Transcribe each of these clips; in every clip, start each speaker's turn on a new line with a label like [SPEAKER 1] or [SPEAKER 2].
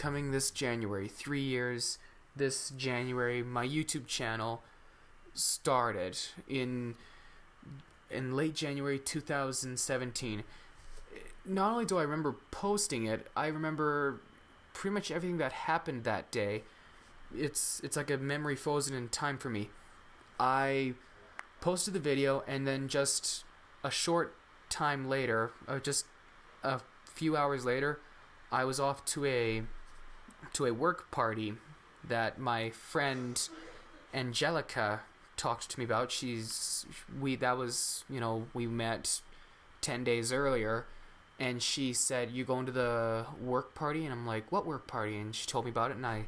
[SPEAKER 1] coming this January. 3 years this January. My YouTube channel started in late January 2017. Not only do I remember posting it, I remember pretty much everything that happened that day. It's like a memory frozen in time for me. I posted the video, and then just a short time later, just a few hours later, I was off to a work party that my friend Angelica talked to me about. We met 10 days earlier, and she said, "You going to the work party?" And I'm like, "What work party?" And she told me about it, and I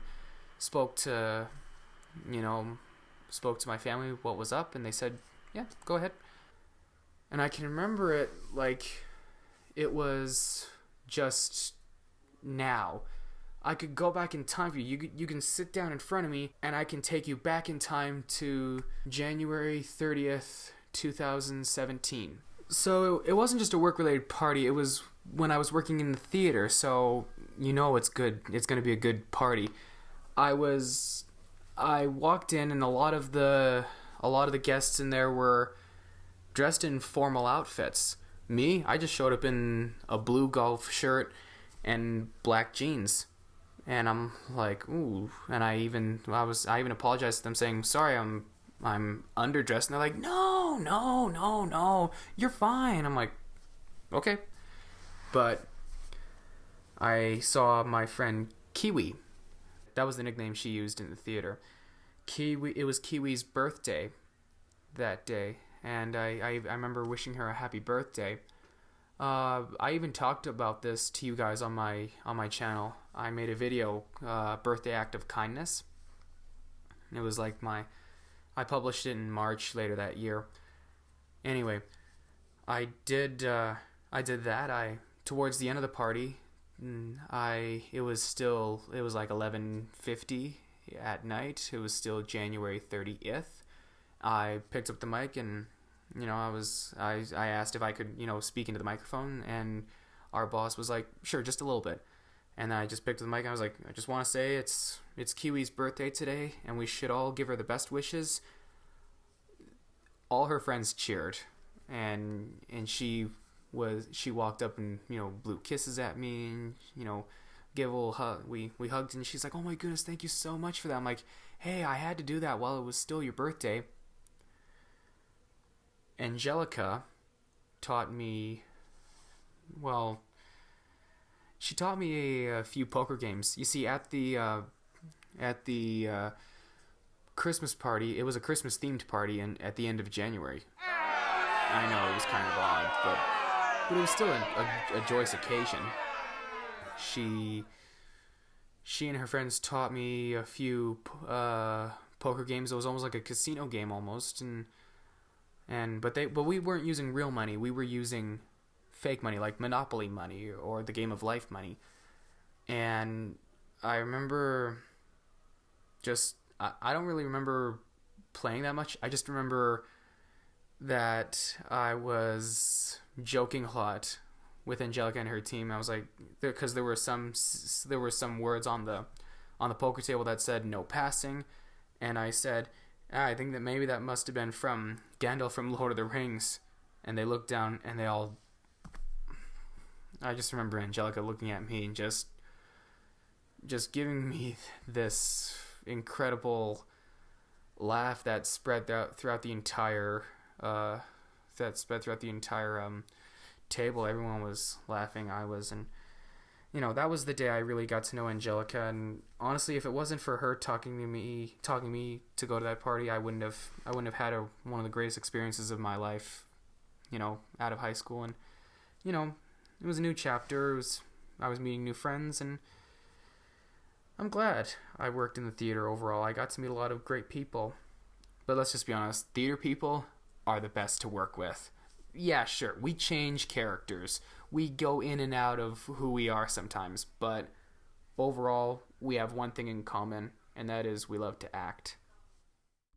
[SPEAKER 1] spoke to my family what was up, and they said, "Yeah, go ahead." And I can remember it like it was just now. I could go back in time for you. You can sit down in front of me, and I can take you back in time to January 30th, 2017. So it wasn't just a work-related party. It was when I was working in the theater, so it's good. It's going to be a good party. I walked in, and a lot of the guests in there were dressed in formal outfits. Me, I just showed up in a blue golf shirt and black jeans. And I'm like, ooh. And I even apologized to them, saying, "Sorry, I'm underdressed." And they're like, no, you're fine. I'm like, okay. But I saw my friend Kiwi. That was the nickname she used in the theater. Kiwi. It was Kiwi's birthday that day, and I remember wishing her a happy birthday. I even talked about this to you guys on my channel. I made a video, birthday act of kindness. It was like I published it in March later that year. Anyway, I did that. Towards the end of the party, it was like 11:50 at night. It was still January 30th. I picked up the mic, and I asked if I could speak into the microphone, and our boss was like, "Sure, just a little bit." And then I just picked up the mic, and I was like, "I just want to say it's Kiwi's birthday today, and we should all give her the best wishes." All her friends cheered, and she walked up and blew kisses at me, and gave a little hug. We hugged, and she's like, "Oh my goodness, thank you so much for that." I'm like, "Hey, I had to do that while it was still your birthday." Angelica taught me, she taught me a few poker games. You see, at the Christmas party, it was a Christmas themed party, and at the end of January. I know it was kind of odd, but it was still a joyous occasion. She and her friends taught me a few poker games. It was almost like a casino game almost, but we weren't using real money. We were using fake money, like Monopoly money or the Game of Life money. And I remember I don't really remember playing that much. I just remember that I was joking a lot with Angelica and her team. I was like, because there were some words on the poker table that said no passing, and I said, I think that maybe that must have been from Gandalf from Lord of the Rings. And they looked down, and I just remember Angelica looking at me and just giving me this incredible laugh that spread throughout the entire table. Everyone was laughing. I was, and that was the day I really got to know Angelica. And honestly, if it wasn't for her talking me to go to that party, I wouldn't have had one of the greatest experiences of my life, out of high school. And it was a new chapter. I was meeting new friends, and I'm glad I worked in the theater overall. I got to meet a lot of great people. But let's just be honest, theater people are the best to work with. Yeah, sure, we change characters. We go in and out of who we are sometimes, but overall, we have one thing in common, and that is we love to act.